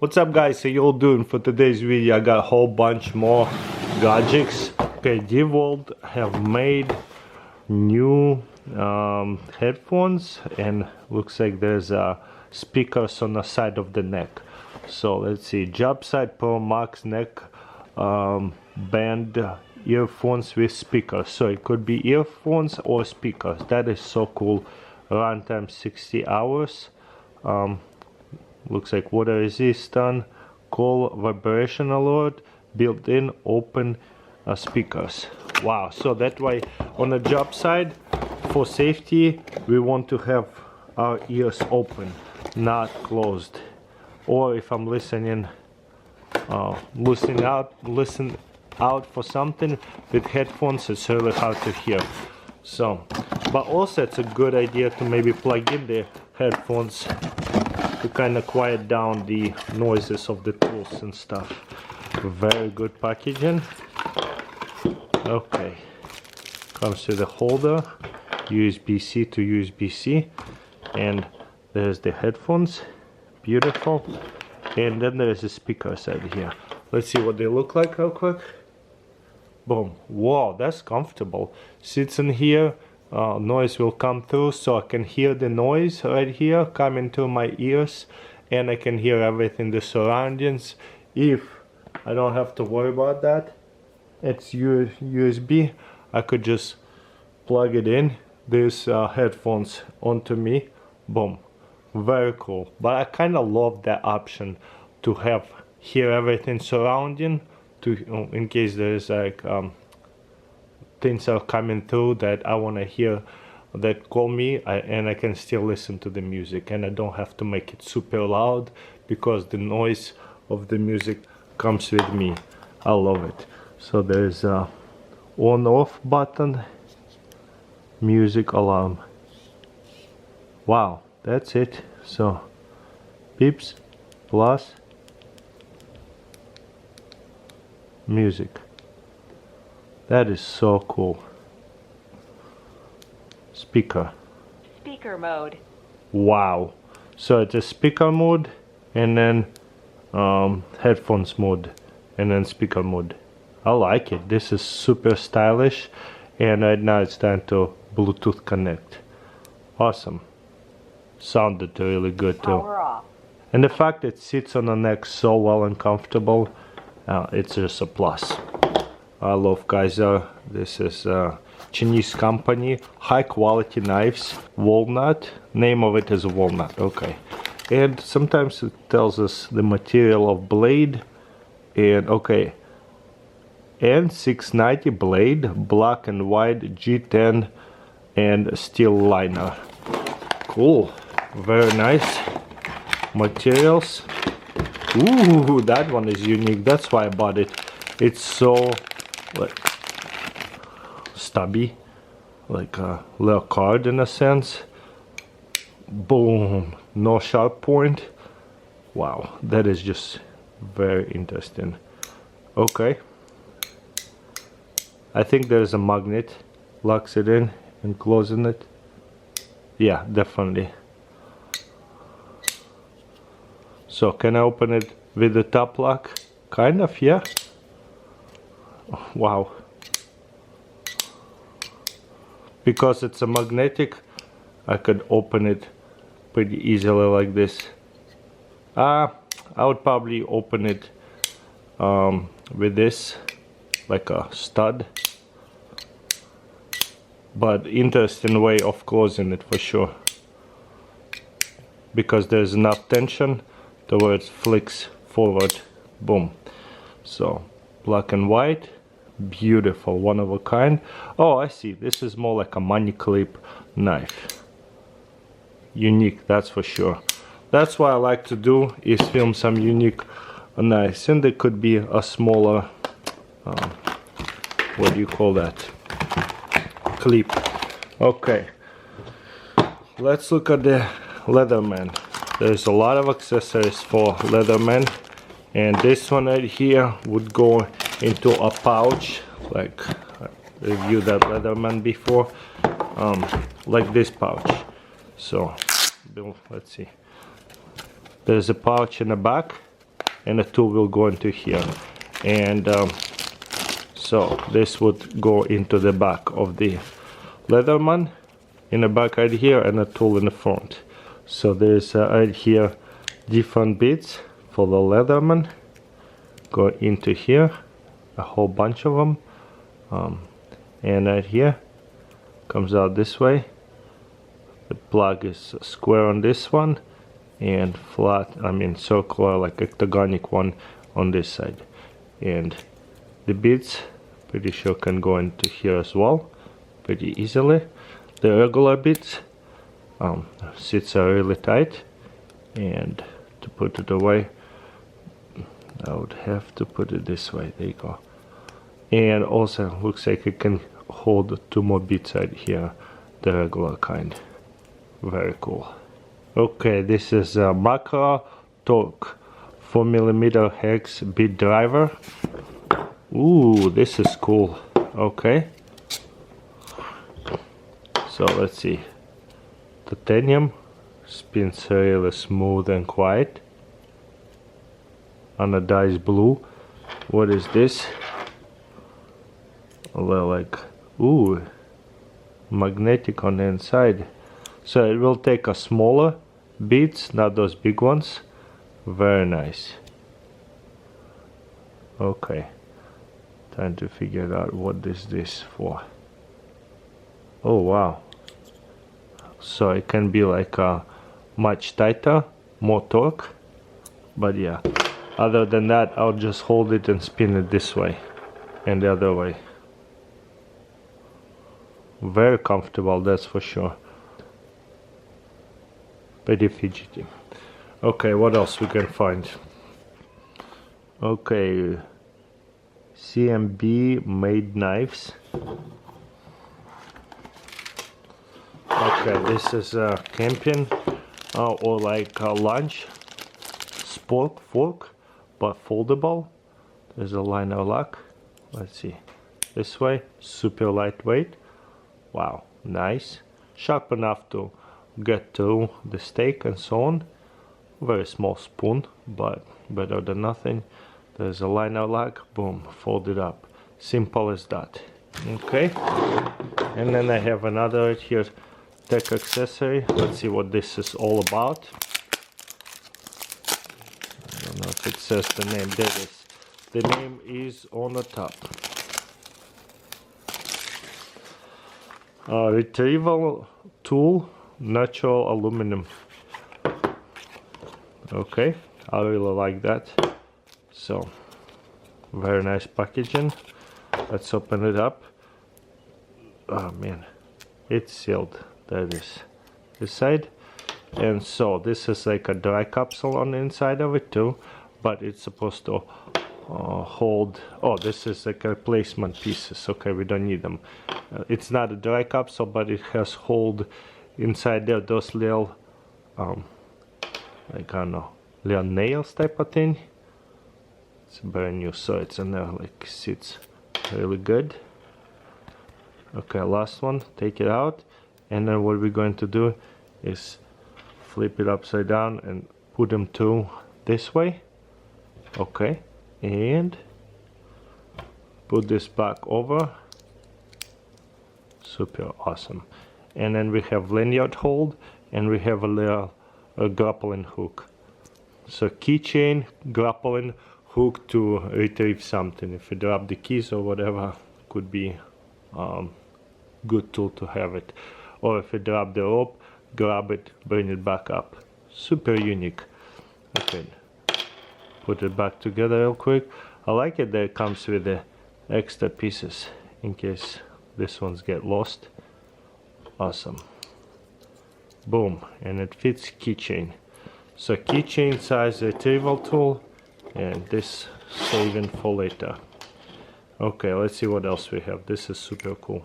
What's up guys, how you all doing? For today's video I got a whole bunch more gadgets. Okay, DeWalt have made new headphones, and looks like there's speakers on the side of the neck. So let's see, job site Pro Max neck band earphones with speakers. So it could be earphones or speakers. That is so cool. Runtime 60 hours. Looks like water resistant, cold vibration alert, built-in open speakers. Wow, so that way on the job side, for safety, we want to have our ears open, not closed. Or if I'm listening out for something with headphones, it's really hard to hear. So, but also it's a good idea to maybe plug in the headphones to kind of quiet down the noises of the tools and stuff. Very good packaging. Okay, comes with a holder, USB-C to USB-C, and there's the headphones. Beautiful. And then there's the speakers out here. Let's see what they look like real quick. Boom. Wow, that's comfortable. Sits in here. Noise will come through, so I can hear the noise right here coming to my ears, and I can hear everything, the surroundings. If I don't have to worry about that, it's USB. I could just plug it in, these headphones onto me. Boom. Very cool. But I kind of love that option to have hear everything surrounding, to in case there's like things are coming through that I want to hear that call me, and I can still listen to the music, and I don't have to make it super loud because the noise of the music comes with me. I love it. So there's a on off button, music alarm. Wow, that's it. So beeps plus music. That is so cool. Speaker mode. Wow. So it's a speaker mode, and then headphones mode, and then speaker mode. I like it. This is super stylish, and right now it's time to Bluetooth connect. Awesome. Sounded really good too. Power off. And the fact that it sits on the neck so well and comfortable, it's just a plus. I love Kaiser. This is a Chinese company, high quality knives. Walnut, name of it is Walnut. Okay, and sometimes it tells us the material of blade. And okay, N690 blade, black and white, G10 and steel liner. Cool, very nice materials. Ooh, that one is unique. That's why I bought it. It's so like stubby, like a little card in a sense. Boom, no sharp point. Wow, that is just very interesting. Okay, I think there's a magnet, locks it in and closing it. Yeah, definitely. So can I open it with the top lock? Kind of, yeah. Wow. Because it's a magnetic, I could open it pretty easily like this. I would probably open it with this, like a stud. But interesting way of closing it for sure. Because there's enough tension to where it flicks forward. Boom. So black and white, beautiful, one of a kind. Oh, I see, this is more like a money clip knife. Unique, that's for sure. That's what I like to do, is film some unique knives. And there could be a smaller what do you call that, clip. Okay, let's look at the Leatherman. There's a lot of accessories for Leatherman, and this one right here would go into a pouch, like I reviewed that Leatherman before, like this pouch. So let's see, there's a pouch in the back and the tool will go into here. And so this would go into the back of the Leatherman, in the back right here, and a tool in the front. So there's right here different bits for the Leatherman, go into here, a whole bunch of them, and right here comes out this way. The plug is square on this one and flat, I mean circular, like octagonic one on this side. And the bits pretty sure can go into here as well pretty easily. The regular bits sits really tight, and to put it away I would have to put it this way. There you go. And also looks like it can hold 2 more bits right here, the regular kind. Very cool. Okay, this is a Macro Torque 4mm hex bit driver. Ooh, this is cool. Okay, so let's see. Titanium, spins really smooth and quiet. Anodized blue. What is this? Well, like, ooh, magnetic on the inside. So it will take a smaller beads, not those big ones. Very nice. Okay, trying to figure out what is this for. Oh wow, so it can be like much tighter, more torque. But yeah, other than that, I'll just hold it and spin it this way and the other way. Very comfortable, that's for sure. Pretty fidgety. Okay, what else we can find? Okay, KMB made knives. Okay, this is a camping or like a lunch fork, but foldable. There's a liner lock. Let's see, this way, super lightweight. Wow, nice, sharp enough to get to the steak and so on. Very small spoon, but better than nothing. There's a liner lock, boom, fold it up. Simple as that. Okay, and then I have another right here, tech accessory. Let's see what this is all about. I don't know if it says the name. There it is. The name is on the top. Retrieval Tool, natural aluminum. Okay, I really like that. So, very nice packaging. Let's open it up. Oh man, it's sealed. There it is, this side. And so this is like a dry capsule on the inside of it too, but it's supposed to hold. Oh, this is like replacement pieces. Okay, we don't need them. It's not a dry capsule, but it has hold inside there, those little like, I don't know, little nails type of thing. It's brand new, so it's in there, like, sits really good. Okay, last one, take it out, and then what we're going to do is flip it upside down and put them to this way. Okay, and put this back over. Super awesome. And then we have lanyard hold, and we have a little grappling hook. So keychain, grappling hook to retrieve something. If you drop the keys or whatever, could be good tool to have it. Or if you drop the rope, grab it, bring it back up. Super unique. Okay, put it back together real quick. I like it that it comes with the extra pieces in case this ones get lost. Awesome. Boom, and it fits keychain. So keychain size retrieval tool, and this saving for later. Okay, let's see what else we have. This is super cool.